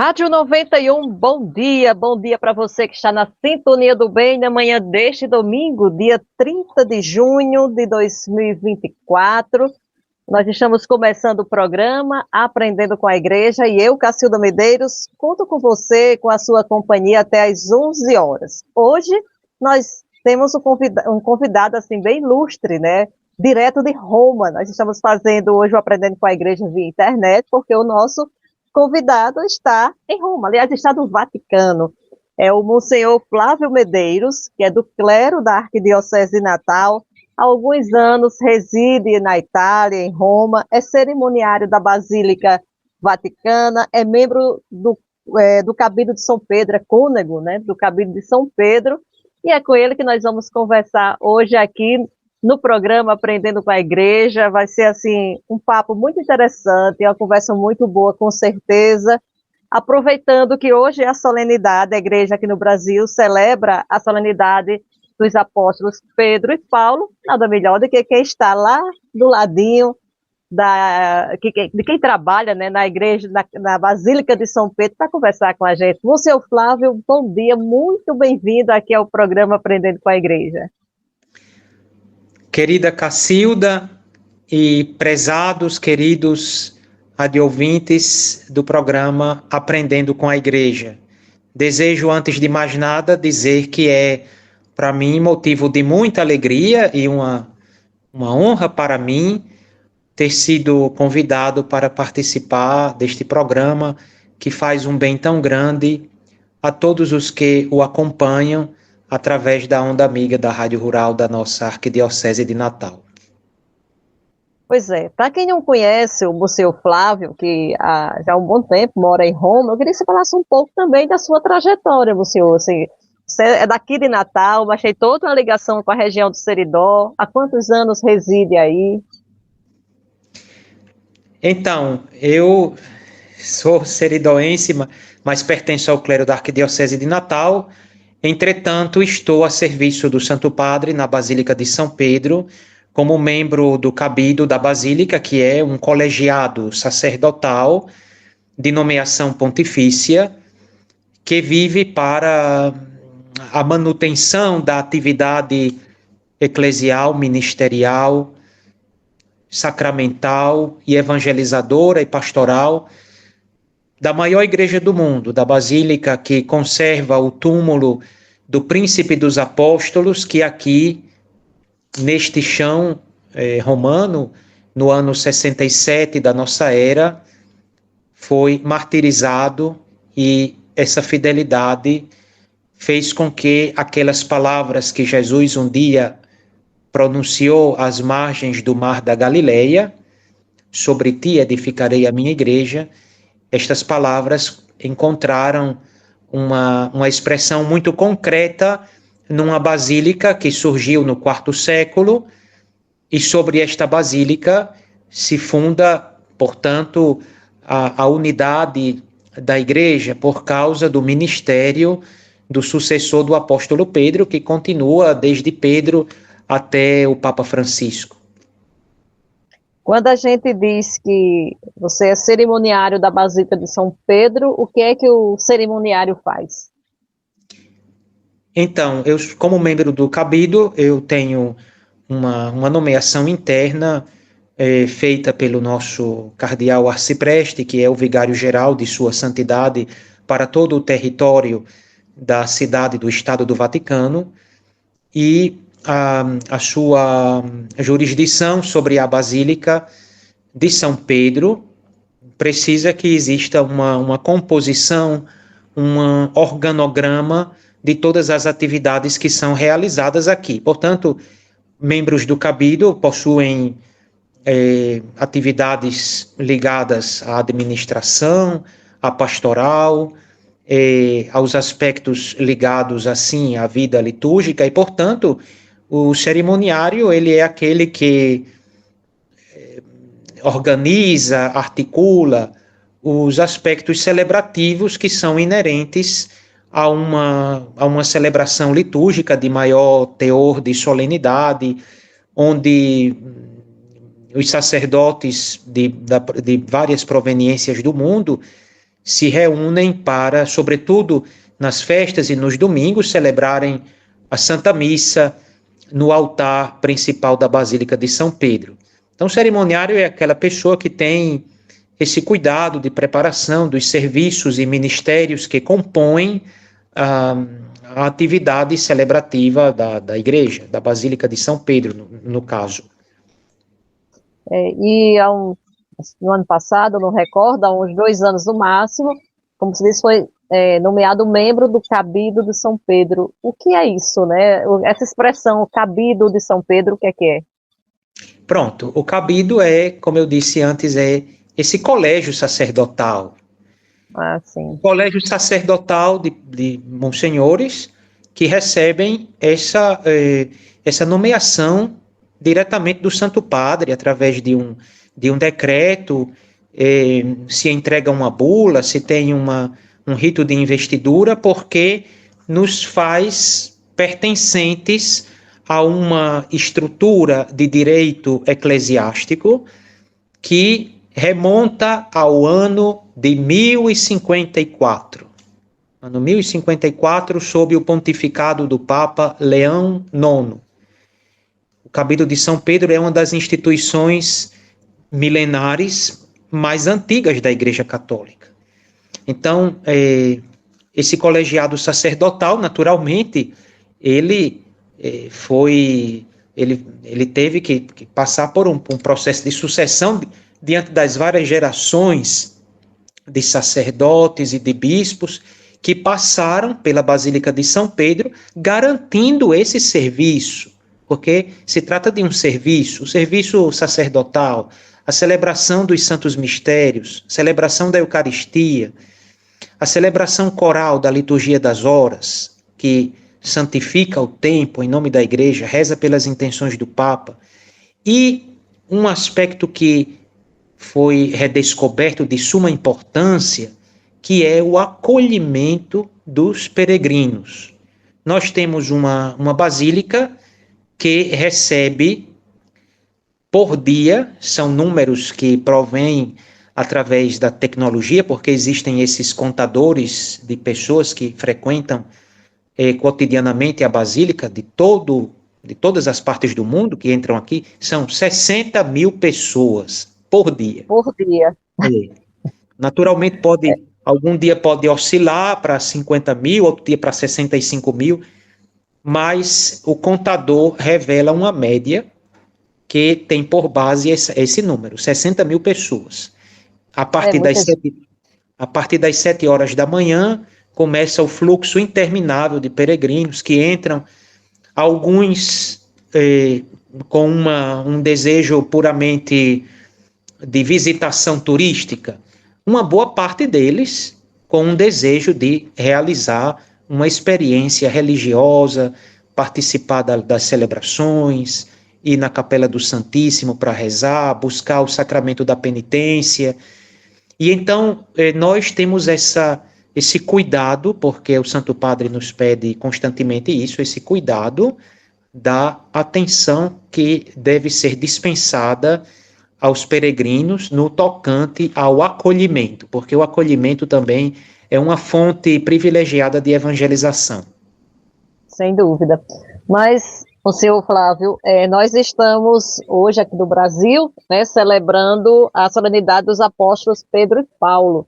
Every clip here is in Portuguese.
Rádio 91, bom dia para você que está na sintonia do bem na manhã deste domingo, dia 30 de junho de 2024. Nós estamos começando o programa Aprendendo com a Igreja e eu, Cacilda Medeiros, conto com você, com a sua companhia até às 11 horas. Hoje nós temos um convidado assim bem ilustre, né? Direto de Roma. Nós estamos fazendo hoje o Aprendendo com a Igreja via internet, porque o nosso convidado está em Roma, aliás, está no Vaticano. É o Monsenhor Flávio Medeiros, que é do clero da Arquidiocese de Natal. Há alguns anos reside na Itália, em Roma, é cerimoniário da Basílica Vaticana, é membro do Cabildo de São Pedro, é cônego, né, do Cabildo de São Pedro, e é com ele que nós vamos conversar hoje aqui no programa Aprendendo com a Igreja. Vai ser assim um papo muito interessante, uma conversa muito boa, com certeza. Aproveitando que hoje é a solenidade, a igreja aqui no Brasil celebra a solenidade dos apóstolos Pedro e Paulo, nada melhor do que quem está lá do ladinho de quem trabalha, né, na igreja, na Basílica de São Pedro, para conversar com a gente. Monsenhor Flávio, bom dia, muito bem-vindo aqui ao programa Aprendendo com a Igreja. Querida Cacilda e prezados, queridos radiovintes do programa Aprendendo com a Igreja, desejo, antes de mais nada, dizer que é, para mim, motivo de muita alegria e uma honra para mim ter sido convidado para participar deste programa que faz um bem tão grande a todos os que o acompanham através da onda amiga da Rádio Rural da nossa Arquidiocese de Natal. Pois é, para quem não conhece o Monsenhor Flávio, que já há um bom tempo mora em Roma, eu queria que você falasse um pouco também da sua trajetória, Monsenhor. Assim, você é daqui de Natal, mas tem toda uma ligação com a região do Seridó. Há quantos anos reside aí? Então, eu sou seridoense, mas pertenço ao clero da Arquidiocese de Natal. Entretanto, estou a serviço do Santo Padre na Basílica de São Pedro, como membro do Cabildo da Basílica, que é um colegiado sacerdotal de nomeação pontifícia, que vive para a manutenção da atividade eclesial, ministerial, sacramental e evangelizadora e pastoral da maior igreja do mundo, da Basílica que conserva o túmulo do Príncipe dos Apóstolos, que aqui, neste chão romano, no ano 67 da nossa era, foi martirizado, e essa fidelidade fez com que aquelas palavras que Jesus um dia pronunciou às margens do mar da Galileia: sobre ti edificarei a minha igreja, estas palavras encontraram uma expressão muito concreta numa basílica que surgiu no quarto século, e sobre esta basílica se funda, portanto, a unidade da igreja por causa do ministério do sucessor do apóstolo Pedro, que continua desde Pedro até o Papa Francisco. Quando a gente diz que você é cerimoniário da Basílica de São Pedro, o que é que o cerimoniário faz? Então, eu, como membro do Cabildo, eu tenho uma nomeação interna feita pelo nosso cardeal arcipreste, que é o vigário-geral de Sua Santidade para todo o território da cidade do Estado do Vaticano, e a sua jurisdição sobre a Basílica de São Pedro precisa que exista uma composição, um organograma de todas as atividades que são realizadas aqui. Portanto, membros do Cabildo possuem atividades ligadas à administração, à pastoral, aos aspectos ligados, assim, à vida litúrgica, e, portanto, o cerimoniário, ele é aquele que organiza, articula os aspectos celebrativos que são inerentes a uma celebração litúrgica de maior teor de solenidade, onde os sacerdotes de várias proveniências do mundo se reúnem para, sobretudo nas festas e nos domingos, celebrarem a Santa Missa no altar principal da Basílica de São Pedro. Então, o cerimoniário é aquela pessoa que tem esse cuidado de preparação dos serviços e ministérios que compõem a atividade celebrativa da igreja, da Basílica de São Pedro, no caso. No ano passado, não recordo, há uns 2 anos no máximo, como se diz, foi nomeado membro do Cabido de São Pedro. O que é isso, né? Essa expressão, o Cabido de São Pedro, o que é? Pronto, o Cabido é, como eu disse antes, é esse colégio sacerdotal. Ah, sim. Colégio sacerdotal de monsenhores que recebem essa nomeação diretamente do Santo Padre, através de um decreto, se entrega uma bula, se tem um rito de investidura, porque nos faz pertencentes a uma estrutura de direito eclesiástico que remonta ao ano de 1054. Ano 1054, sob o pontificado do Papa Leão IX. O Cabido de São Pedro é uma das instituições milenares mais antigas da Igreja Católica. Então, esse colegiado sacerdotal, naturalmente, ele teve que passar por um processo de sucessão diante das várias gerações de sacerdotes e de bispos que passaram pela Basílica de São Pedro, garantindo esse serviço, porque se trata de um serviço, o serviço sacerdotal, a celebração dos santos mistérios, celebração da Eucaristia, a celebração coral da liturgia das horas, que santifica o tempo em nome da Igreja, reza pelas intenções do Papa, e um aspecto que foi redescoberto de suma importância, que é o acolhimento dos peregrinos. Nós temos uma basílica que recebe por dia, são números que provêm através da tecnologia, porque existem esses contadores de pessoas que frequentam cotidianamente a basílica de todas as partes do mundo que entram aqui, são 60 mil pessoas por dia. Por dia. Naturalmente, algum dia pode oscilar para 50 mil, outro dia para 65 mil, mas o contador revela uma média que tem por base esse número, 60 mil pessoas. A partir das 7 horas da manhã, começa o fluxo interminável de peregrinos que entram, alguns com um desejo puramente de visitação turística, uma boa parte deles com um desejo de realizar uma experiência religiosa, participar das celebrações, ir na Capela do Santíssimo para rezar, buscar o sacramento da penitência. E então nós temos esse cuidado, porque o Santo Padre nos pede constantemente isso, esse cuidado da atenção que deve ser dispensada aos peregrinos no tocante ao acolhimento, porque o acolhimento também é uma fonte privilegiada de evangelização. Sem dúvida. Mas, o senhor Flávio, nós estamos hoje aqui no Brasil, né, celebrando a solenidade dos apóstolos Pedro e Paulo.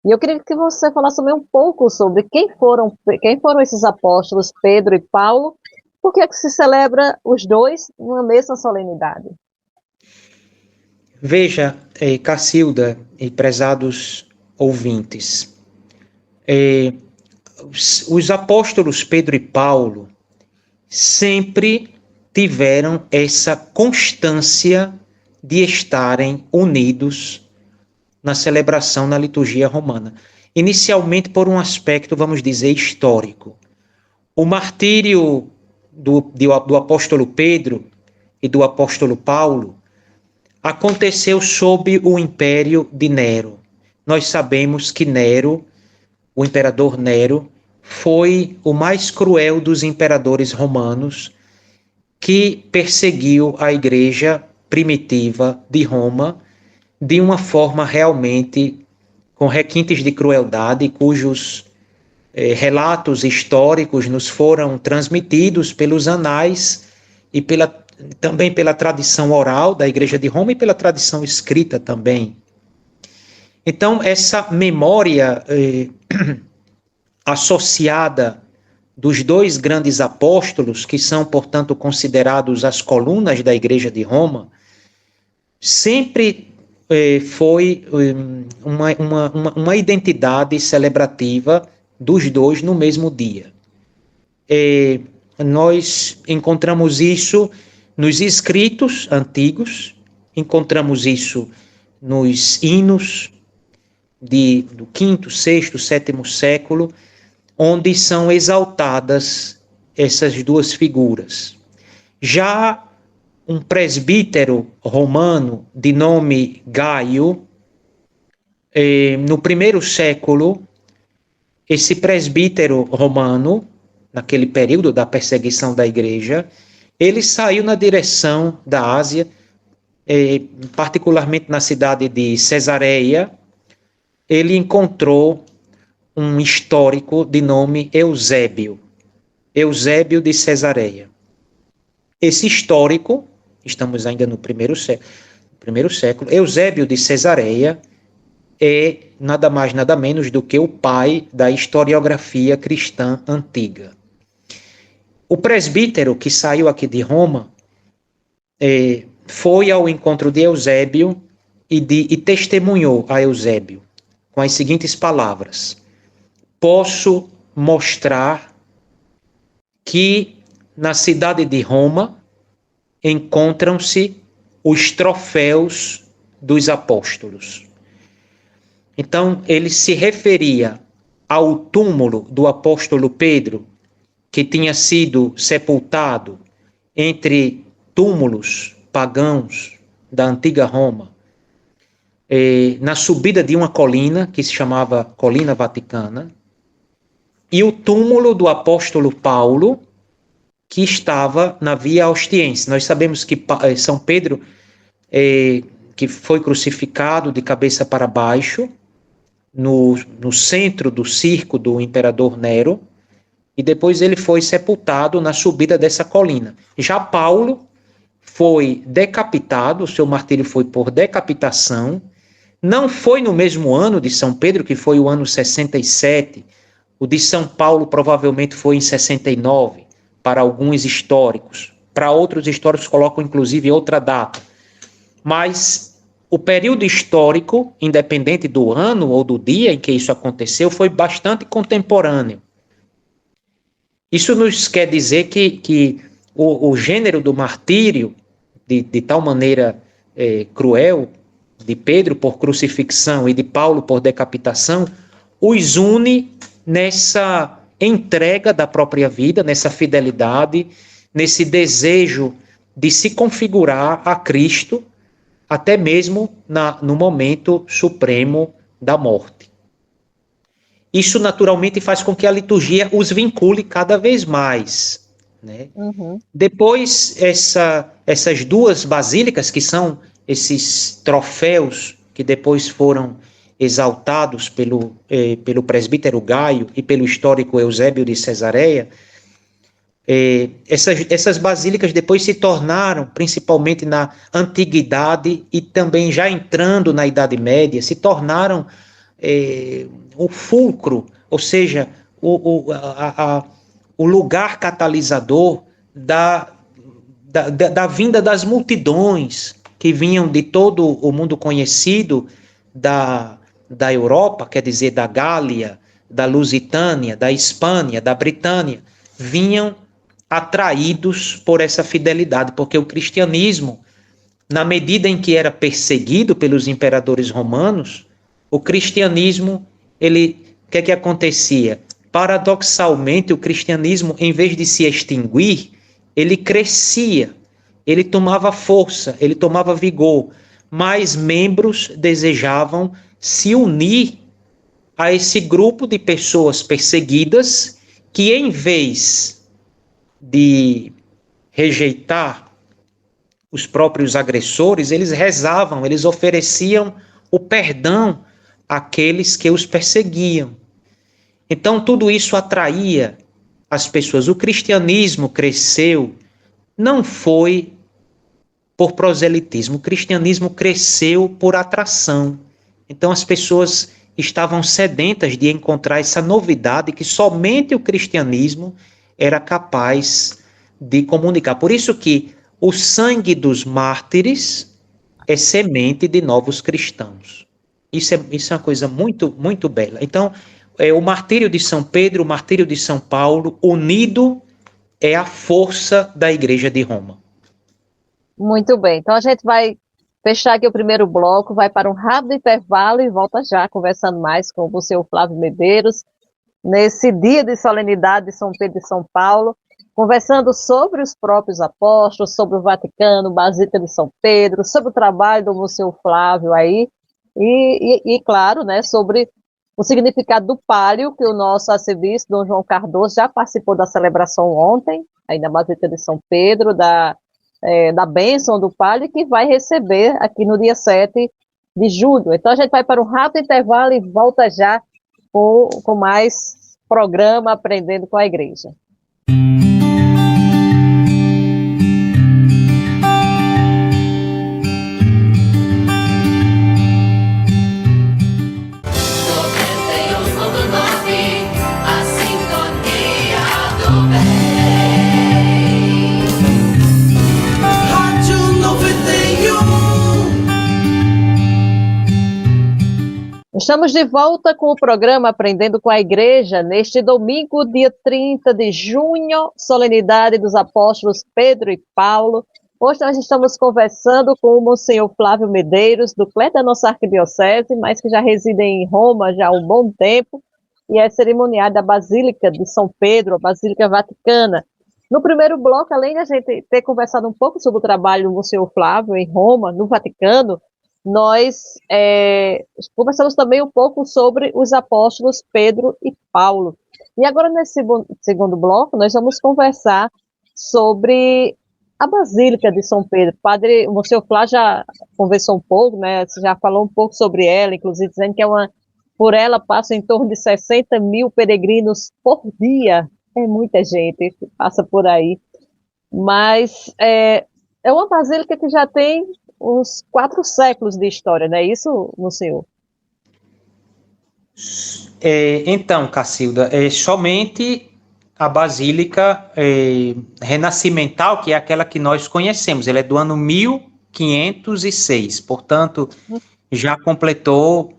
E eu queria que você falasse também um pouco sobre quem foram esses apóstolos Pedro e Paulo, por que se celebra os dois numa mesma solenidade? Veja, Cacilda e prezados ouvintes, os apóstolos Pedro e Paulo sempre tiveram essa constância de estarem unidos na celebração na liturgia romana. Inicialmente por um aspecto, vamos dizer, histórico. O martírio do apóstolo Pedro e do apóstolo Paulo aconteceu sob o império de Nero. Nós sabemos que Nero, o imperador Nero, foi o mais cruel dos imperadores romanos, que perseguiu a igreja primitiva de Roma de uma forma realmente com requintes de crueldade, cujos relatos históricos nos foram transmitidos pelos anais e também pela tradição oral da Igreja de Roma e pela tradição escrita também. Então, essa memória associada dos dois grandes apóstolos, que são, portanto, considerados as colunas da Igreja de Roma, sempre foi uma identidade celebrativa dos dois no mesmo dia. Nós encontramos isso nos escritos antigos, encontramos isso nos hinos do quinto, sexto, sétimo século, onde são exaltadas essas duas figuras. Já um presbítero romano de nome Gaio, no primeiro século, esse presbítero romano, naquele período da perseguição da igreja, ele saiu na direção da Ásia, particularmente na cidade de Cesareia. Ele encontrou um histórico de nome Eusébio de Cesareia. Esse histórico, estamos ainda no primeiro século, Eusébio de Cesareia é nada mais, nada menos do que o pai da historiografia cristã antiga. O presbítero que saiu aqui de Roma foi ao encontro de Eusébio e testemunhou a Eusébio com as seguintes palavras: posso mostrar que na cidade de Roma encontram-se os troféus dos apóstolos. Então, ele se referia ao túmulo do apóstolo Pedro, que tinha sido sepultado entre túmulos pagãos da antiga Roma, na subida de uma colina que se chamava Colina Vaticana, e o túmulo do apóstolo Paulo, que estava na Via Austiense. Nós sabemos que São Pedro, que foi crucificado de cabeça para baixo, no centro do circo do imperador Nero, e depois ele foi sepultado na subida dessa colina. Já Paulo foi decapitado, o seu martírio foi por decapitação. Não foi no mesmo ano de São Pedro, que foi o ano 67, o de São Paulo provavelmente foi em 69, para alguns históricos. Para outros históricos colocam inclusive outra data. Mas o período histórico, independente do ano ou do dia em que isso aconteceu, foi bastante contemporâneo. Isso nos quer dizer que o gênero do martírio, de tal maneira cruel, de Pedro por crucifixão e de Paulo por decapitação, os une nessa entrega da própria vida, nessa fidelidade, nesse desejo de se configurar a Cristo, até mesmo no momento supremo da morte. Isso naturalmente faz com que a liturgia os vincule cada vez mais, né? Uhum. Depois, essas duas basílicas, que são esses troféus que depois foram exaltados pelo presbítero Gaio e pelo histórico Eusébio de Cesareia, essas basílicas depois se tornaram, principalmente na antiguidade e também já entrando na Idade Média, se tornaram o fulcro, ou seja, o lugar catalisador da vinda das multidões que vinham de todo o mundo conhecido da Europa, quer dizer, da Gália, da Lusitânia, da Espanha, da Britânia, vinham atraídos por essa fidelidade, porque o cristianismo, na medida em que era perseguido pelos imperadores romanos, o cristianismo, o que acontecia? Paradoxalmente, o cristianismo, em vez de se extinguir, ele crescia, ele tomava força, ele tomava vigor. Mais membros desejavam se unir a esse grupo de pessoas perseguidas que, em vez de rejeitar os próprios agressores, eles rezavam, eles ofereciam o perdão aqueles que os perseguiam. Então, tudo isso atraía as pessoas. O cristianismo cresceu, não foi por proselitismo, o cristianismo cresceu por atração. Então, as pessoas estavam sedentas de encontrar essa novidade que somente o cristianismo era capaz de comunicar. Por isso que o sangue dos mártires é semente de novos cristãos. Isso é uma coisa muito, muito bela. Então, o martírio de São Pedro, o martírio de São Paulo, unido é a força da Igreja de Roma. Muito bem. Então a gente vai fechar aqui o primeiro bloco, vai para um rápido intervalo e volta já conversando mais com o seu Flávio Medeiros, nesse dia de solenidade de São Pedro e São Paulo, conversando sobre os próprios apóstolos, sobre o Vaticano, Basílica de São Pedro, sobre o trabalho do Museu Flávio aí, e claro, né, sobre o significado do pálio, que o nosso arcebispo, Dom João Cardoso, já participou da celebração ontem, aí na Basílica de São Pedro, da bênção do pálio, que vai receber aqui no dia 7 de julho. Então a gente vai para um rápido intervalo e volta já com mais programa Aprendendo com a Igreja. Estamos de volta com o programa Aprendendo com a Igreja, neste domingo, dia 30 de junho, solenidade dos apóstolos Pedro e Paulo. Hoje nós estamos conversando com o Monsenhor Flávio Medeiros, do clero da nossa arquidiocese, mas que já reside em Roma já há um bom tempo, e é cerimoniário da Basílica de São Pedro, a Basílica Vaticana. No primeiro bloco, além de a gente ter conversado um pouco sobre o trabalho do Monsenhor Flávio em Roma, no Vaticano, nós conversamos também um pouco sobre os apóstolos Pedro e Paulo. E agora, nesse segundo bloco, nós vamos conversar sobre a Basílica de São Pedro. Padre, o Monsenhor Flávio já conversou um pouco, né? Você já falou um pouco sobre ela, inclusive dizendo que por ela passam em torno de 60 mil peregrinos por dia. É muita gente que passa por aí. Mas é uma basílica que já tem uns 4 séculos de história, não é isso, Monsenhor? Então, Cacilda, somente a Basílica Renascimental, que é aquela que nós conhecemos, ela é do ano 1506, portanto, já completou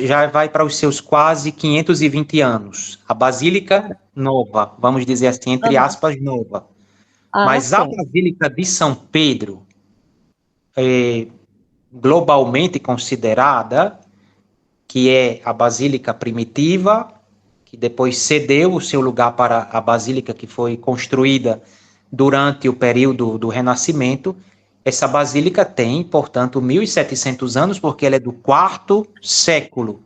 já vai para os seus quase 520 anos. A Basílica Nova, vamos dizer assim, entre aspas, nova. Mas sim. A Basílica de São Pedro, globalmente considerada, que é a Basílica primitiva, que depois cedeu o seu lugar para a Basílica que foi construída durante o período do Renascimento. Essa Basílica tem, portanto, 1.700 anos, porque ela é do 4º século.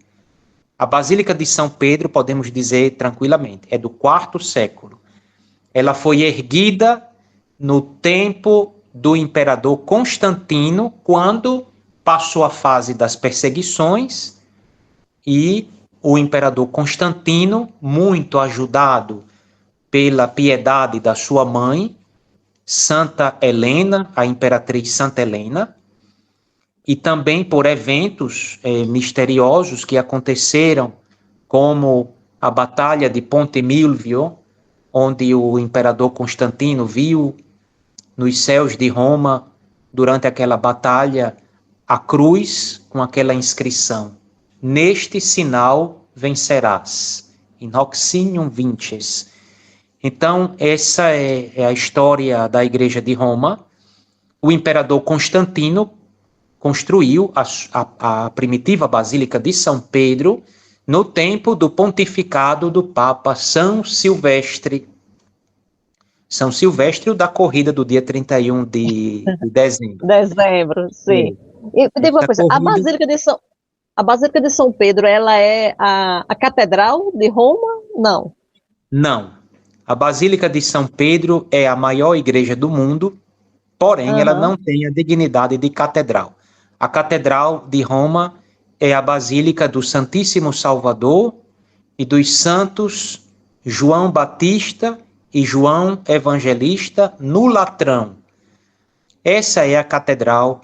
A Basílica de São Pedro, podemos dizer tranquilamente, é do 4º século. Ela foi erguida no tempo do imperador Constantino, quando passou a fase das perseguições, e o imperador Constantino, muito ajudado pela piedade da sua mãe, Santa Helena, a imperatriz Santa Helena, e também por eventos misteriosos que aconteceram, como a Batalha de Ponte Milvio, onde o imperador Constantino viu nos céus de Roma, durante aquela batalha, a cruz com aquela inscrição: neste sinal vencerás, in hoc signium vinces. Então, essa é a história da Igreja de Roma. O imperador Constantino construiu a primitiva Basílica de São Pedro no tempo do pontificado do Papa São Silvestre. São Silvestre, da corrida do dia 31 de dezembro. Dezembro, sim. E diga uma coisa, a Basílica de São Pedro, ela é a Catedral de Roma? Não. Não. A Basílica de São Pedro é a maior igreja do mundo, porém ela não tem a dignidade de catedral. A Catedral de Roma é a Basílica do Santíssimo Salvador e dos Santos João Batista e João Evangelista no Latrão. Essa é a catedral,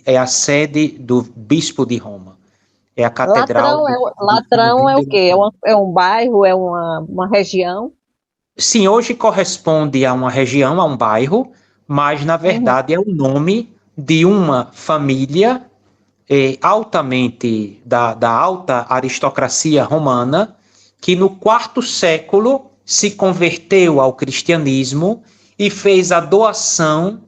é a sede do Bispo de Roma. É a catedral. Latrão é o quê? É um bairro, é uma região? Sim, hoje corresponde a uma região, a um bairro, mas na verdade é o nome de uma família altamente da alta aristocracia romana, que no quarto século se converteu ao cristianismo e fez a doação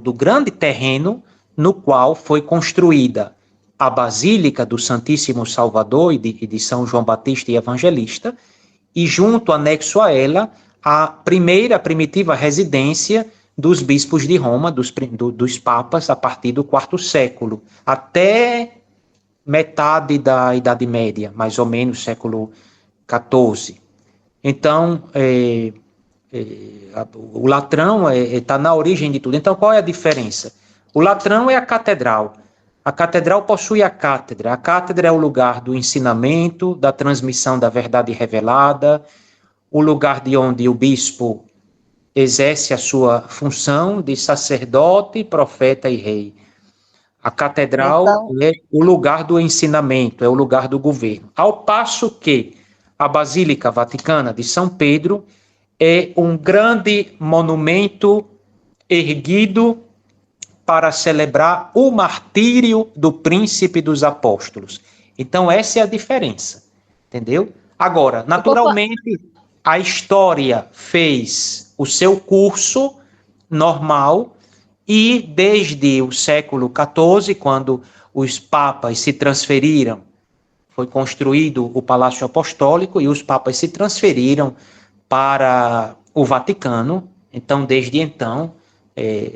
do grande terreno no qual foi construída a Basílica do Santíssimo Salvador e de São João Batista e Evangelista, e junto, anexo a ela, a primitiva residência dos bispos de Roma, dos papas, a partir do quarto século, até metade da Idade Média, mais ou menos, século XIV. Então, o Latrão está na origem de tudo. Então, qual é a diferença? O Latrão é a catedral. A catedral possui a cátedra. A cátedra é o lugar do ensinamento, da transmissão da verdade revelada, o lugar de onde o bispo exerce a sua função de sacerdote, profeta e rei. A catedral é o lugar do ensinamento, é o lugar do governo. Ao passo que a Basílica Vaticana de São Pedro é um grande monumento erguido para celebrar o martírio do príncipe dos apóstolos. Então, essa é a diferença, entendeu? Agora, naturalmente, a história fez o seu curso normal e desde o século XIV, quando os papas se transferiram, foi construído o Palácio Apostólico e os papas se transferiram para o Vaticano. Então, desde então,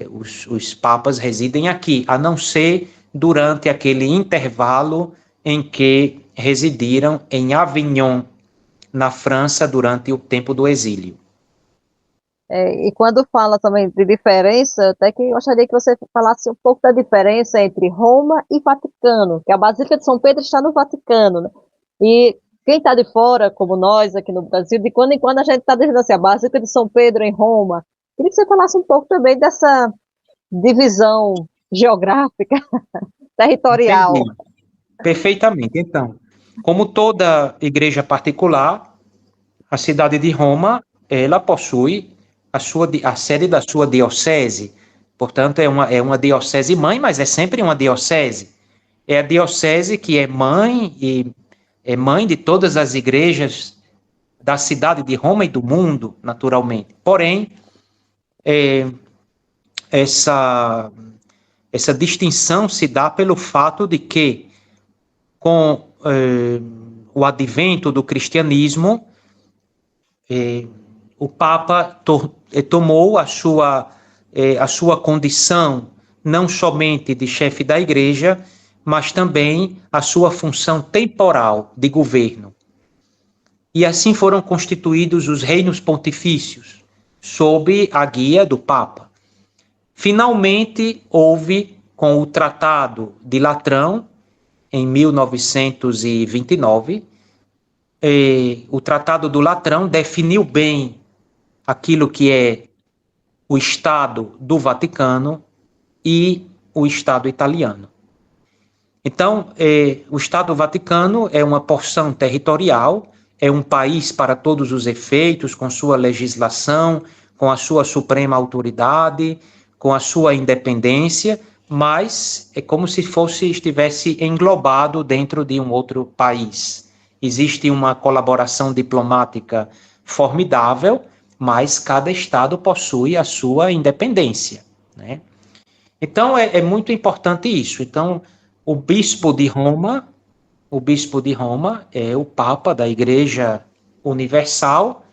os papas residem aqui, a não ser durante aquele intervalo em que residiram em Avignon, na França, durante o tempo do exílio. E quando fala também de diferença, até que eu gostaria que você falasse um pouco da diferença entre Roma e Vaticano, que a Basílica de São Pedro está no Vaticano, né? E quem está de fora, como nós aqui no Brasil, de quando em quando a gente está dizendo assim, a Basílica de São Pedro em Roma. Queria que você falasse um pouco também dessa divisão geográfica, territorial. Entendi. Perfeitamente. Então, como toda igreja particular, a cidade de Roma, ela possui a sede da sua diocese. Portanto, é uma diocese mãe, mas é sempre uma diocese. É a diocese que é mãe de todas as igrejas da cidade de Roma e do mundo, naturalmente. Porém, essa distinção se dá pelo fato de que, com o advento do cristianismo, o Papa tomou a sua condição não somente de chefe da igreja, mas também a sua função temporal de governo. E assim foram constituídos os reinos pontifícios, sob a guia do Papa. Finalmente, houve, com o Tratado de Latrão, em 1929, o Tratado do Latrão definiu bem aquilo que é o Estado do Vaticano e o Estado italiano. Então, o Estado Vaticano é uma porção territorial, é um país para todos os efeitos, com sua legislação, com a sua suprema autoridade, com a sua independência, mas é como se estivesse englobado dentro de um outro país. Existe uma colaboração diplomática formidável, mas cada estado possui a sua independência, né? Então, é muito importante isso. Então, o bispo de Roma é o Papa da Igreja Universal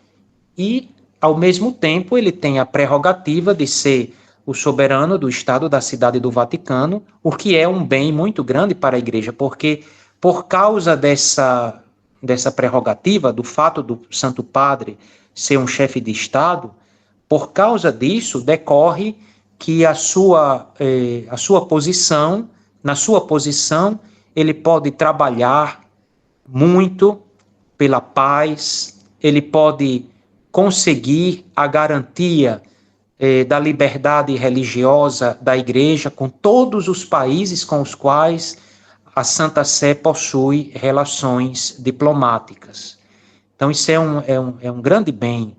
e, ao mesmo tempo, ele tem a prerrogativa de ser o soberano do Estado da Cidade do Vaticano, o que é um bem muito grande para a Igreja, porque, por causa dessa prerrogativa, do fato do Santo Padre ser um chefe de Estado, por causa disso, decorre que a sua posição na sua posição, ele pode trabalhar muito pela paz, ele pode conseguir a garantia da liberdade religiosa da Igreja com todos os países com os quais a Santa Sé possui relações diplomáticas. Então, isso é um grande bem.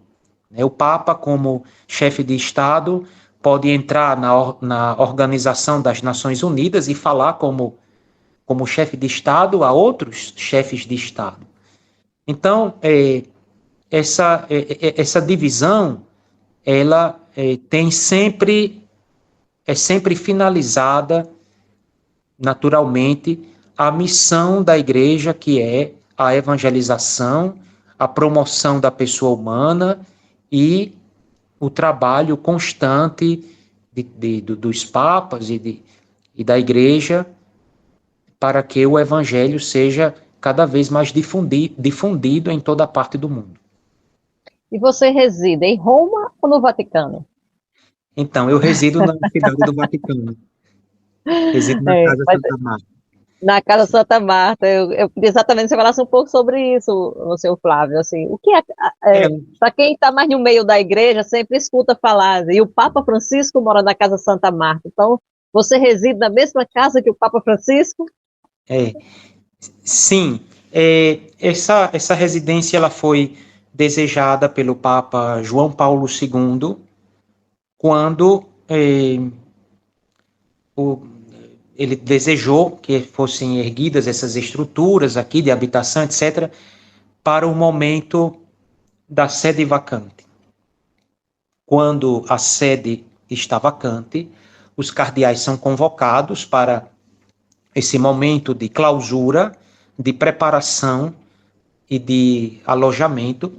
O Papa, como chefe de Estado, pode entrar na Organização das Nações Unidas e falar como chefe de Estado a outros chefes de Estado. Então, essa divisão, ela é sempre finalizada, naturalmente, a missão da Igreja, que é a evangelização, a promoção da pessoa humana e o trabalho constante dos papas e da Igreja para que o Evangelho seja cada vez mais difundido em toda a parte do mundo. E você reside em Roma ou no Vaticano? Então, eu resido na cidade do Vaticano. Resido na Casa Santa Marta. Na Casa Santa Marta. Eu queria exatamente que você falasse um pouco sobre isso, o seu Flávio. Assim, o que para quem está mais no meio da igreja, sempre escuta falar, e o Papa Francisco mora na Casa Santa Marta. Então, você reside na mesma casa que o Papa Francisco? Sim. Essa residência ela foi desejada pelo Papa João Paulo II, quando ele desejou que fossem erguidas essas estruturas aqui de habitação, etc., para o momento da sede vacante. Quando a sede está vacante, os cardeais são convocados para esse momento de clausura, de preparação e de alojamento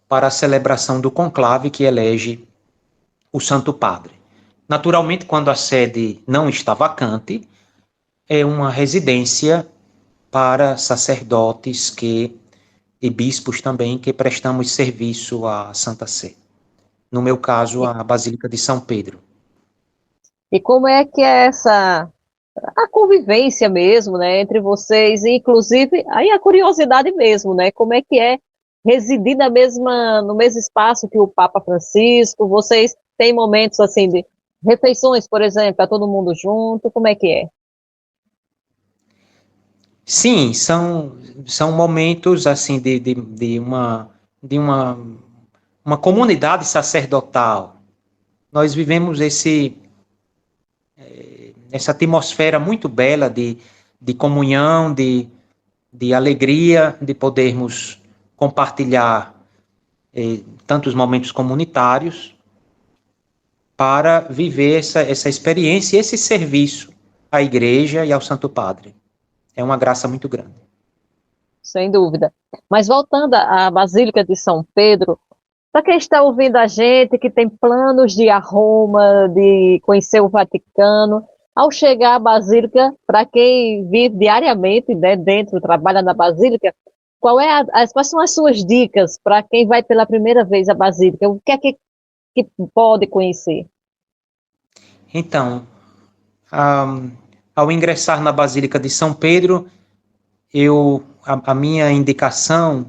para a celebração do conclave que elege o Santo Padre. Naturalmente, quando a sede não está vacante, é uma residência para sacerdotes e bispos também que prestamos serviço à Santa Sé. No meu caso, a Basílica de São Pedro. E como é que é a convivência mesmo, né, entre vocês, inclusive, aí a curiosidade mesmo, né, como é que é residir no mesmo espaço que o Papa Francisco? Vocês têm momentos, assim, de refeições, por exemplo, é todo mundo junto, como é que é? Sim, são momentos, assim, de uma comunidade sacerdotal. Nós vivemos essa atmosfera muito bela de comunhão, de alegria, de podermos compartilhar tantos momentos comunitários para viver essa experiência e esse serviço à Igreja e ao Santo Padre. É uma graça muito grande. Sem dúvida. Mas voltando à Basílica de São Pedro, para quem está ouvindo a gente, que tem planos de ir a Roma, de conhecer o Vaticano, ao chegar à Basílica, para quem vive diariamente, né, dentro, trabalha na Basílica, quais são as suas dicas para quem vai pela primeira vez à Basílica? O que é que pode conhecer? Então, ao ingressar na Basílica de São Pedro, a minha indicação,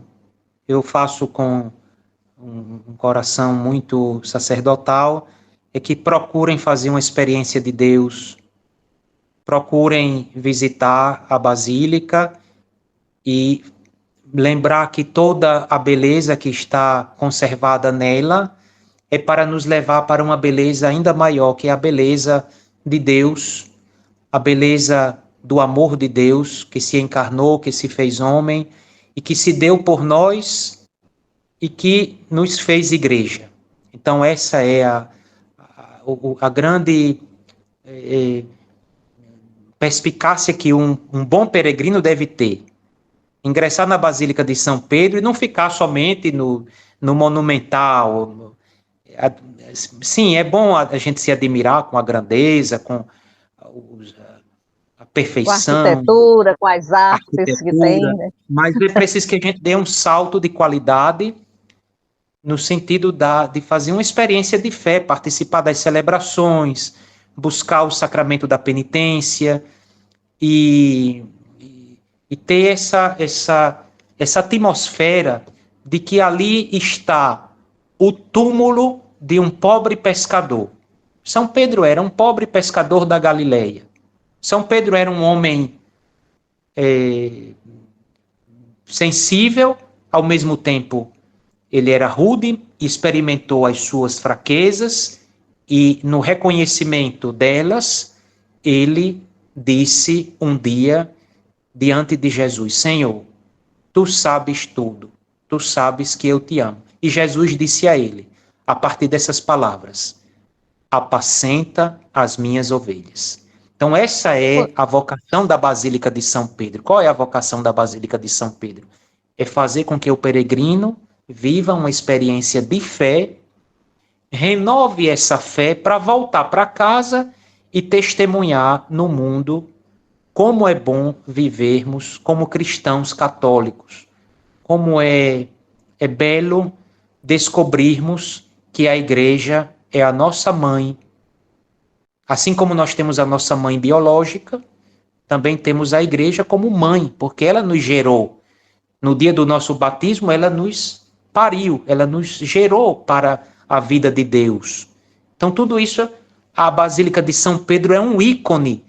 eu faço com um coração muito sacerdotal, é que procurem fazer uma experiência de Deus, procurem visitar a Basílica e lembrar que toda a beleza que está conservada nela é para nos levar para uma beleza ainda maior, que é a beleza de Deus, a beleza do amor de Deus, que se encarnou, que se fez homem e que se deu por nós e que nos fez igreja. Então essa é a grande perspicácia que um bom peregrino deve ter. Ingressar na Basílica de São Pedro e não ficar somente no monumental. Sim, é bom a gente se admirar com a grandeza, com a perfeição. Com a arquitetura, com as artes que tem, né? Mas é preciso que a gente dê um salto de qualidade no sentido de fazer uma experiência de fé, participar das celebrações, buscar o sacramento da penitência e ter essa atmosfera de que ali está o túmulo de um pobre pescador. São Pedro era um pobre pescador da Galileia. São Pedro era um homem sensível, ao mesmo tempo ele era rude, experimentou as suas fraquezas e no reconhecimento delas, ele disse um dia diante de Jesus: Senhor, tu sabes tudo, tu sabes que eu te amo. E Jesus disse a ele, a partir dessas palavras: apacenta as minhas ovelhas. Então essa é a vocação da Basílica de São Pedro. Qual é a vocação da Basílica de São Pedro? É fazer com que o peregrino viva uma experiência de fé, renove essa fé para voltar para casa e testemunhar no mundo como é bom vivermos como cristãos católicos, como é belo descobrirmos que a igreja é a nossa mãe. Assim como nós temos a nossa mãe biológica, também temos a igreja como mãe, porque ela nos gerou. No dia do nosso batismo, ela nos pariu, ela nos gerou para a vida de Deus. Então, tudo isso, a Basílica de São Pedro é um ícone,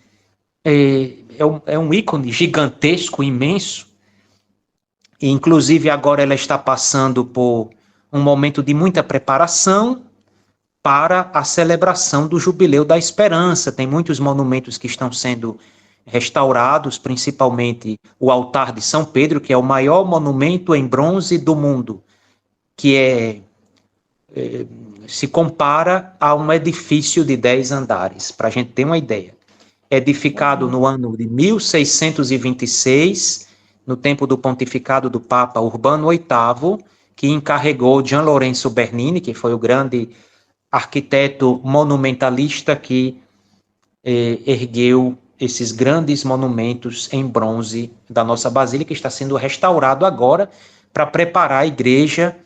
é um ícone gigantesco, imenso. E, inclusive, agora ela está passando por um momento de muita preparação para a celebração do Jubileu da Esperança. Tem muitos monumentos que estão sendo restaurados, principalmente o altar de São Pedro, que é o maior monumento em bronze do mundo, que se compara a um edifício de 10 andares, para a gente ter uma ideia. Edificado no ano de 1626, no tempo do pontificado do Papa Urbano VIII, que encarregou Gian Lorenzo Bernini, que foi o grande arquiteto monumentalista que ergueu esses grandes monumentos em bronze da nossa Basílica, está sendo restaurado agora para preparar a igreja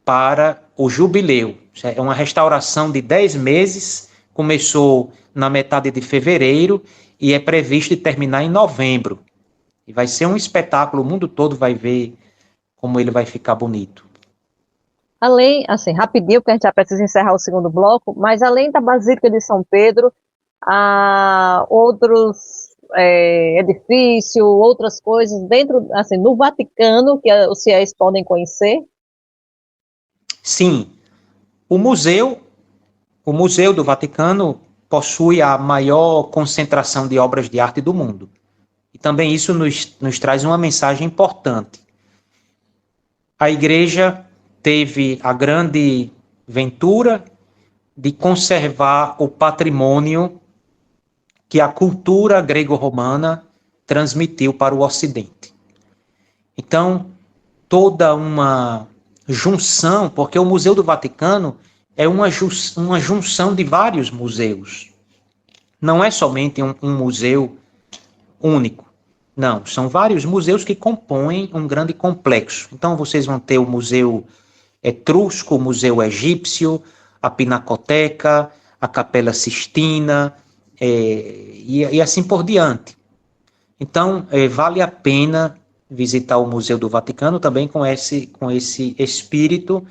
para o jubileu. É uma restauração de 10 meses, começou na metade de fevereiro e é previsto terminar em novembro. E vai ser um espetáculo, o mundo todo vai ver como ele vai ficar bonito. Além, assim, rapidinho, porque a gente já precisa encerrar o segundo bloco, mas além da Basílica de São Pedro, há outros edifícios, outras coisas dentro, assim, no Vaticano, que os fiéis podem conhecer? Sim. O museu do Vaticano possui a maior concentração de obras de arte do mundo. E também isso nos traz uma mensagem importante. A igreja teve a grande ventura de conservar o patrimônio que a cultura grego-romana transmitiu para o Ocidente. Então, toda uma junção, porque o Museu do Vaticano é uma junção de vários museus. Não é somente um museu único. Não, são vários museus que compõem um grande complexo. Então, vocês vão ter o Museu Etrusco, o Museu Egípcio, a Pinacoteca, a Capela Sistina, e assim por diante. Então, vale a pena visitar o Museu do Vaticano também com esse espírito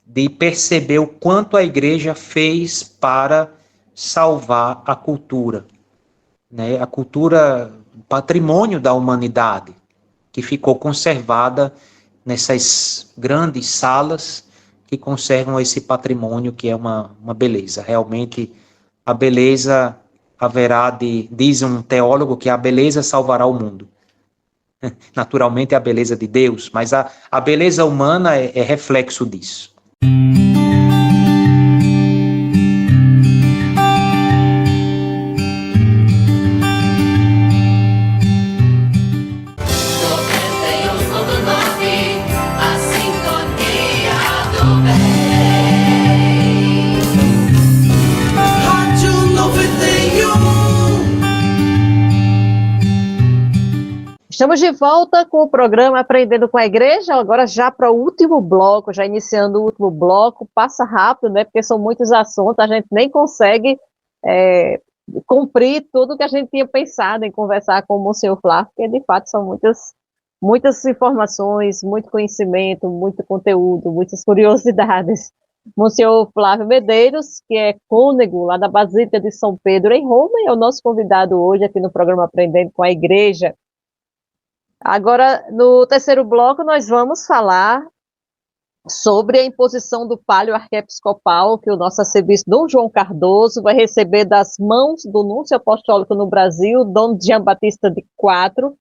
de perceber o quanto a igreja fez para salvar a cultura, né? A cultura, patrimônio da humanidade, que ficou conservada nessas grandes salas que conservam esse patrimônio, que é uma beleza. Realmente, a beleza haverá diz um teólogo, que a beleza salvará o mundo. Naturalmente é a beleza de Deus, mas a beleza humana é reflexo disso. Estamos de volta com o programa Aprendendo com a Igreja, agora já para o último bloco, já iniciando o último bloco. Passa rápido, né? Porque são muitos assuntos, a gente nem consegue cumprir tudo que a gente tinha pensado em conversar com o Monsenhor Flávio, porque de fato são muitas informações, muito conhecimento, muito conteúdo, muitas curiosidades. Monsenhor Flávio Medeiros, que é cônego lá da Basílica de São Pedro, em Roma, e é o nosso convidado hoje aqui no programa Aprendendo com a Igreja. Agora, no terceiro bloco, nós vamos falar sobre a imposição do palio arquiepiscopal, que o nosso arcebispo Dom João Cardoso vai receber das mãos do Núncio Apostólico no Brasil, Dom Jean Batista de Quatro,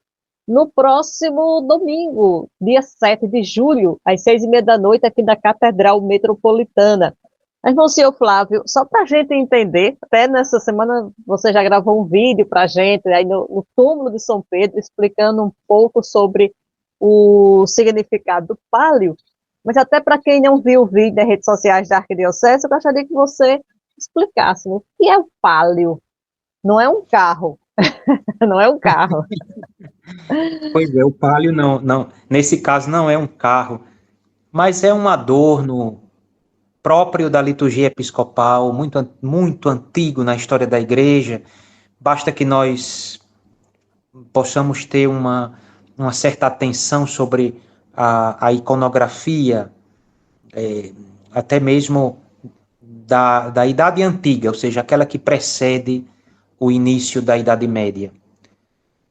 no próximo domingo, dia 7 de julho, às 6h30 aqui na Catedral Metropolitana. Mas, Monsenhor Flávio, só para a gente entender, até nessa semana você já gravou um vídeo para a gente, aí no túmulo de São Pedro, explicando um pouco sobre o significado do pálio, mas até para quem não viu o vídeo nas redes sociais da Arquidiocese, eu gostaria que você explicasse, né? O que é o pálio? Não é um carro, não é um carro. Pois é, o palio não, nesse caso não é um carro, mas é um adorno próprio da liturgia episcopal, muito antigo na história da igreja. Basta que nós possamos ter uma certa atenção sobre a iconografia, até mesmo da Idade Antiga, ou seja, aquela que precede o início da Idade Média.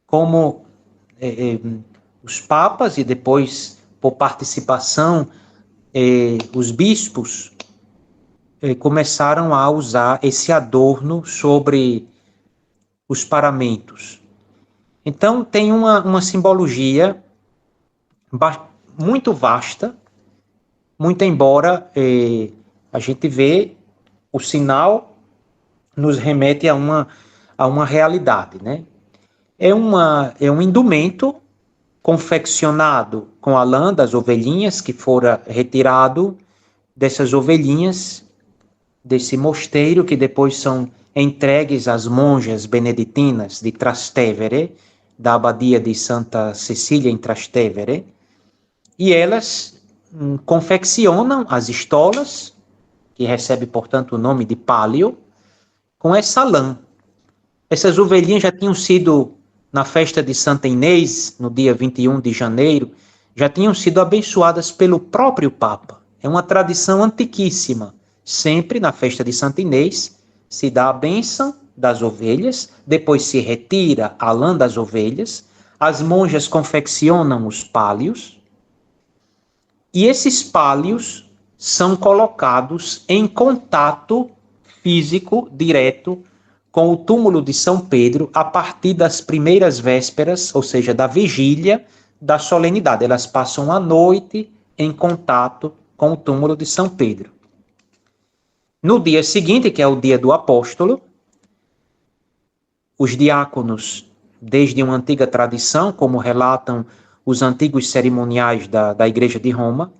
Como os papas e depois, por participação, os bispos começaram a usar esse adorno sobre os paramentos. Então, tem uma simbologia muito vasta, muito embora a gente vê o sinal nos remete a uma realidade, né? É um indumento confeccionado com a lã das ovelhinhas, que fora retirado dessas ovelhinhas, desse mosteiro, que depois são entregues às monjas beneditinas de Trastevere, da abadia de Santa Cecília em Trastevere, e elas confeccionam as estolas, que recebe, portanto, o nome de pálio, com essa lã. Essas ovelhinhas já tinham sido, na festa de Santa Inês, no dia 21 de janeiro, já tinham sido abençoadas pelo próprio Papa. É uma tradição antiquíssima. Sempre na festa de Santa Inês se dá a bênção das ovelhas, depois se retira a lã das ovelhas, as monjas confeccionam os pálios, e esses pálios são colocados em contato físico direto com o túmulo de São Pedro a partir das primeiras vésperas, ou seja, da vigília da solenidade. Elas passam a noite em contato com o túmulo de São Pedro. No dia seguinte, que é o dia do apóstolo, os diáconos, desde uma antiga tradição, como relatam os antigos cerimoniais da Igreja de Roma,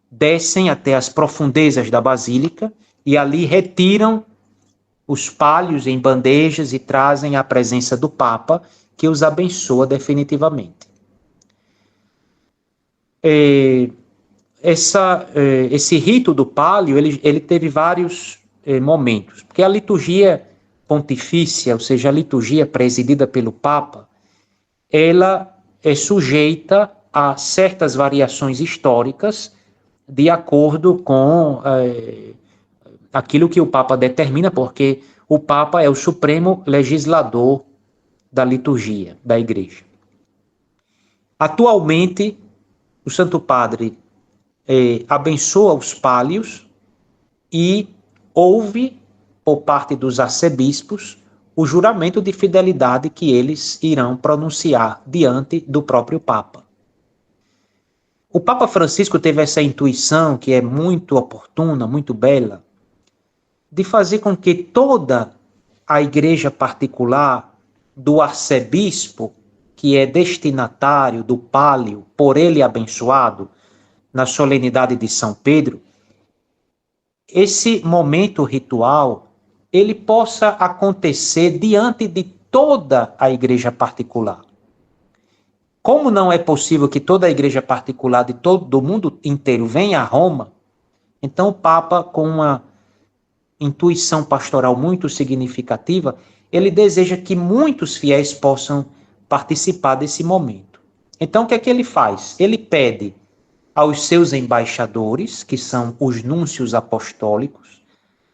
descem até as profundezas da basílica e ali retiram os pálios em bandejas e trazem à presença do Papa, que os abençoa definitivamente. Esse rito do pálio, ele teve vários momentos, porque a liturgia pontifícia, ou seja, a liturgia presidida pelo Papa, ela é sujeita a certas variações históricas de acordo com aquilo que o Papa determina, porque o Papa é o supremo legislador da liturgia da Igreja. Atualmente, o Santo Padre abençoa os pálios e ouve, por parte dos arcebispos, o juramento de fidelidade que eles irão pronunciar diante do próprio Papa. O Papa Francisco teve essa intuição, que é muito oportuna, muito bela, de fazer com que toda a igreja particular do arcebispo, que é destinatário do pálio, por ele abençoado, na solenidade de São Pedro, esse momento ritual, ele possa acontecer diante de toda a igreja particular. Como não é possível que toda a igreja particular de todo o mundo inteiro venha a Roma, então o Papa, com uma intuição pastoral muito significativa, ele deseja que muitos fiéis possam participar desse momento. Então, o que é que ele faz? Ele pede aos seus embaixadores, que são os núncios apostólicos,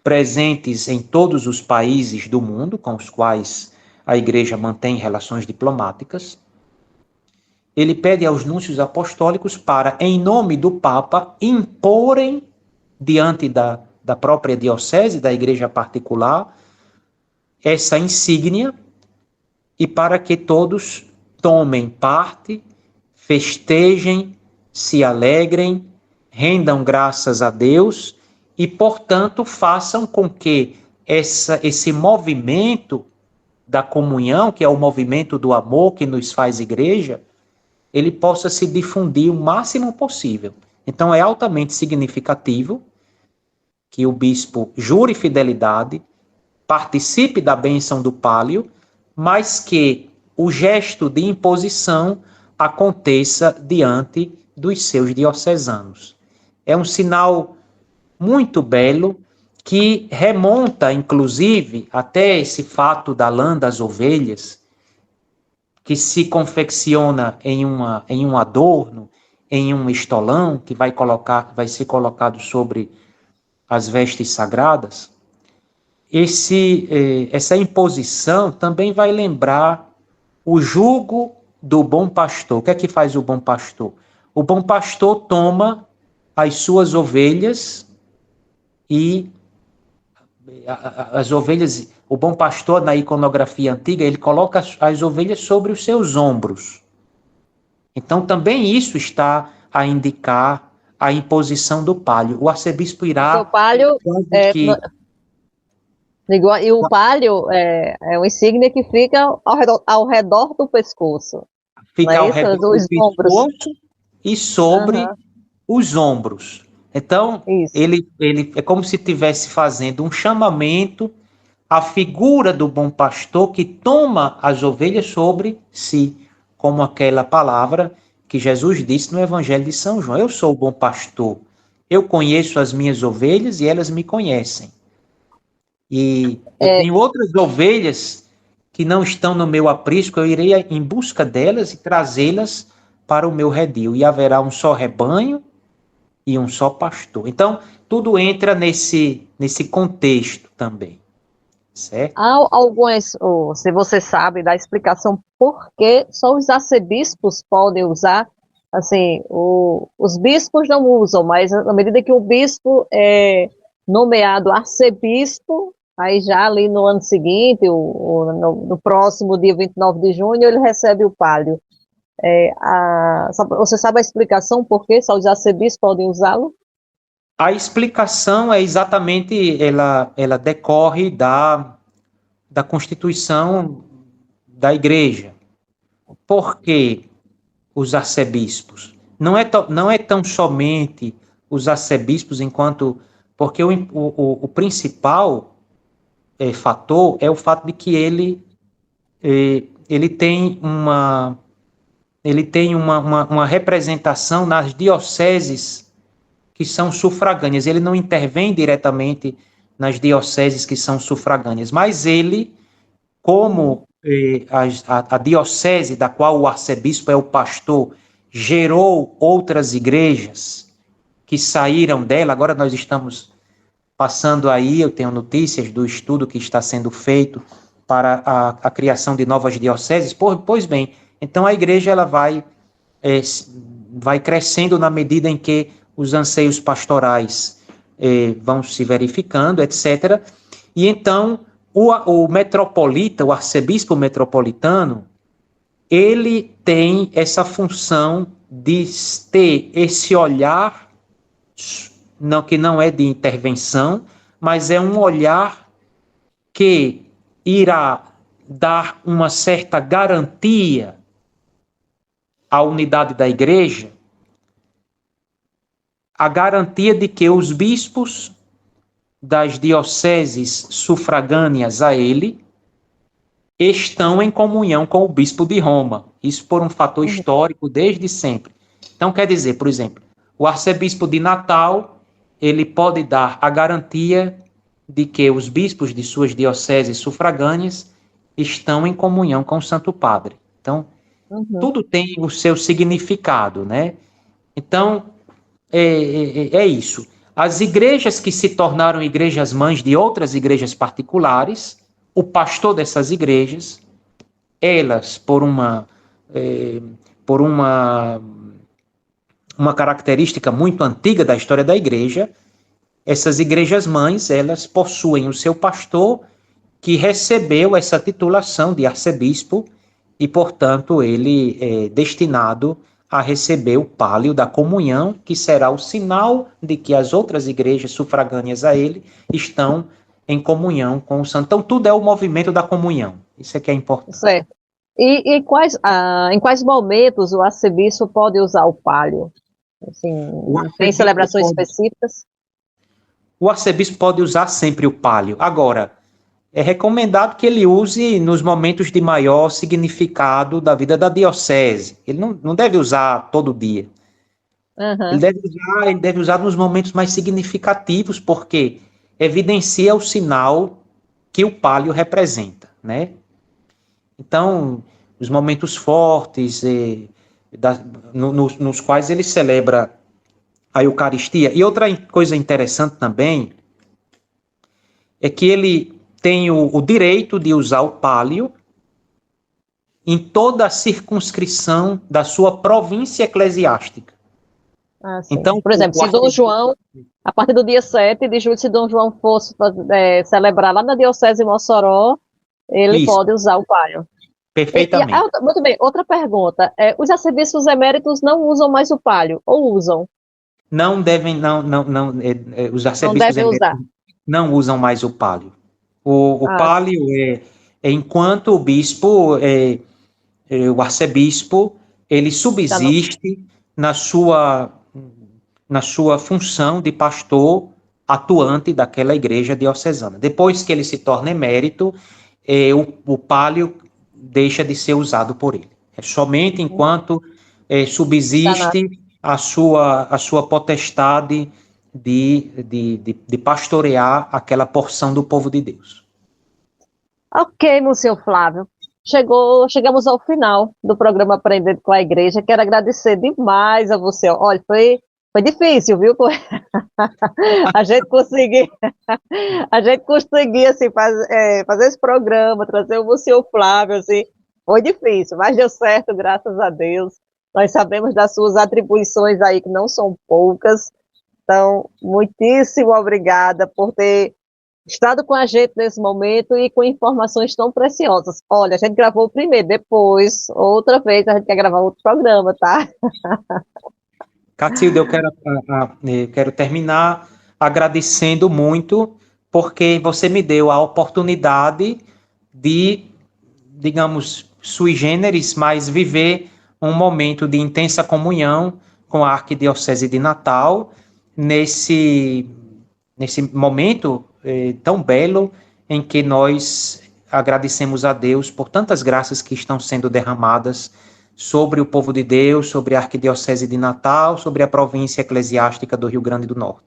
presentes em todos os países do mundo com os quais a igreja mantém relações diplomáticas. Ele pede aos núncios apostólicos para, em nome do Papa, imporem diante da própria diocese, da igreja particular, essa insígnia, e para que todos tomem parte, festejem, se alegrem, rendam graças a Deus e, portanto, façam com que esse movimento da comunhão, que é o movimento do amor que nos faz igreja, ele possa se difundir o máximo possível. Então, é altamente significativo que o bispo jure fidelidade, participe da bênção do pálio, mas que o gesto de imposição aconteça diante dos seus diocesanos. É um sinal muito belo que remonta, inclusive, até esse fato da lã das ovelhas, que se confecciona em um adorno, em um estolão, que vai ser colocado sobre as vestes sagradas. Essa imposição também vai lembrar o jugo do bom pastor. O que é que faz o bom pastor? O bom pastor toma as suas ovelhas e as ovelhas, o bom pastor na iconografia antiga, ele coloca as ovelhas sobre os seus ombros. Então também isso está a indicar a imposição do pálio. O arcebispo irá... O pálio e o pálio é uma insígnia que fica ao redor do pescoço. Fica ao redor do pescoço e sobre os ombros. Então, ele é como se estivesse fazendo um chamamento à figura do bom pastor que toma as ovelhas sobre si, como aquela palavra que Jesus disse no Evangelho de São João. Eu sou o bom pastor, eu conheço as minhas ovelhas e elas me conhecem. E eu tenho outras ovelhas que não estão no meu aprisco, eu irei em busca delas e trazê-las para o meu redil. E haverá um só rebanho e um só pastor. Então, tudo entra nesse contexto também, certo? Há algumas, se você sabe, da explicação por que só os arcebispos podem usar, assim, os bispos não usam, mas na medida que o bispo é nomeado arcebispo, aí já ali no ano seguinte, no próximo dia 29 de junho, ele recebe o pálio. Você sabe a explicação por que só os arcebispos podem usá-lo? A explicação é exatamente, ela decorre da Constituição da Igreja. Por que os arcebispos? Não é tão somente os arcebispos, porque o principal fator é o fato de que ele tem uma representação nas dioceses que são sufragâneas. Ele não intervém diretamente nas dioceses que são sufragâneas, mas ele, como a diocese da qual o arcebispo é o pastor, gerou outras igrejas que saíram dela. Agora nós estamos passando aí, eu tenho notícias do estudo que está sendo feito para a criação de novas dioceses. Pois bem, então a igreja ela vai crescendo na medida em que os anseios pastorais vão se verificando, etc. E então o metropolita, o arcebispo metropolitano, ele tem essa função de ter esse olhar, que não é de intervenção, mas é um olhar que irá dar uma certa garantia à unidade da igreja, a garantia de que os bispos das dioceses sufragâneas a ele estão em comunhão com o bispo de Roma. Isso por um fator histórico desde sempre. Então, quer dizer, por exemplo, o arcebispo de Natal, ele pode dar a garantia de que os bispos de suas dioceses sufragâneas estão em comunhão com o Santo Padre. Então, tudo tem o seu significado, né? Então, é isso. As igrejas que se tornaram igrejas mães de outras igrejas particulares, o pastor dessas igrejas, elas, por uma característica muito antiga da história da igreja, essas igrejas mães, elas possuem o seu pastor que recebeu essa titulação de arcebispo e, portanto, ele é destinado a receber o pálio da comunhão, que será o sinal de que as outras igrejas sufragâneas a ele estão em comunhão com o santo. Então, tudo é o movimento da comunhão. Isso é que é importante. Certo. E em quais momentos o arcebispo pode usar o pálio? Assim, tem celebrações específicas? O arcebispo pode usar sempre o pálio. Agora, é recomendado que ele use nos momentos de maior significado da vida da diocese. Ele não deve usar todo dia. Ele deve usar nos momentos mais significativos, porque evidencia o sinal que o pálio representa, né? Então, os momentos fortes, nos quais ele celebra a Eucaristia. E outra coisa interessante também é que ele tem o direito de usar o pálio em toda a circunscrição da sua província eclesiástica. Então, por exemplo, se Dom João, a partir do dia 7 de julho, se Dom João fosse celebrar lá na Diocese de Mossoró, ele pode usar o pálio. Perfeitamente. Muito bem, outra pergunta. Os arcebispos eméritos não usam mais o pálio, ou usam? Não devem, os arcebispos eméritos não usam mais o pálio. O pálio enquanto o bispo, o arcebispo, ele subsiste na sua função de pastor atuante daquela igreja diocesana. Depois que ele se torna emérito, o pálio deixa de ser usado por ele. É somente enquanto subsiste a sua potestade de pastorear aquela porção do povo de Deus. Ok, Monsenhor Flávio. Chegamos ao final do programa Aprendendo com a Igreja. Quero agradecer demais a você. Olha, foi difícil, viu? A gente conseguir assim, fazer esse programa, trazer o Monsenhor Flávio, assim, foi difícil, mas deu certo, graças a Deus. Nós sabemos das suas atribuições aí, que não são poucas. Então, muitíssimo obrigada por ter estado com a gente nesse momento e com informações tão preciosas. Olha, a gente gravou o primeiro, depois, outra vez, a gente quer gravar outro programa, tá? Cacilda, eu quero terminar agradecendo muito, porque você me deu a oportunidade de, digamos, sui generis, mas viver um momento de intensa comunhão com a Arquidiocese de Natal, nesse momento tão belo em que nós agradecemos a Deus por tantas graças que estão sendo derramadas sobre o povo de Deus, sobre a Arquidiocese de Natal, sobre a província eclesiástica do Rio Grande do Norte.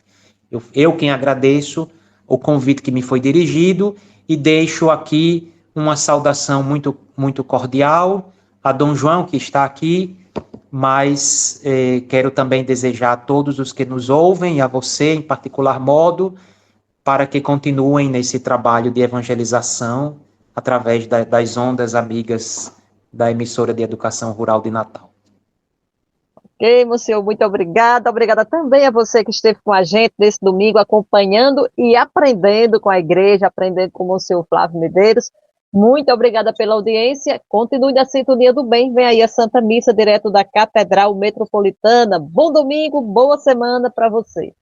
Eu quem agradeço o convite que me foi dirigido e deixo aqui uma saudação muito, muito cordial a Dom João, que está aqui, mas quero também desejar a todos os que nos ouvem, e a você em particular modo, para que continuem nesse trabalho de evangelização através das ondas amigas da emissora de educação rural de Natal. Ok, Monsenhor, muito obrigada. Obrigada também a você que esteve com a gente nesse domingo, acompanhando e aprendendo com a igreja, aprendendo com o Monsenhor Flávio Medeiros. Muito obrigada pela audiência. Continue na sintonia do bem. Vem aí a Santa Missa, direto da Catedral Metropolitana. Bom domingo, boa semana para você.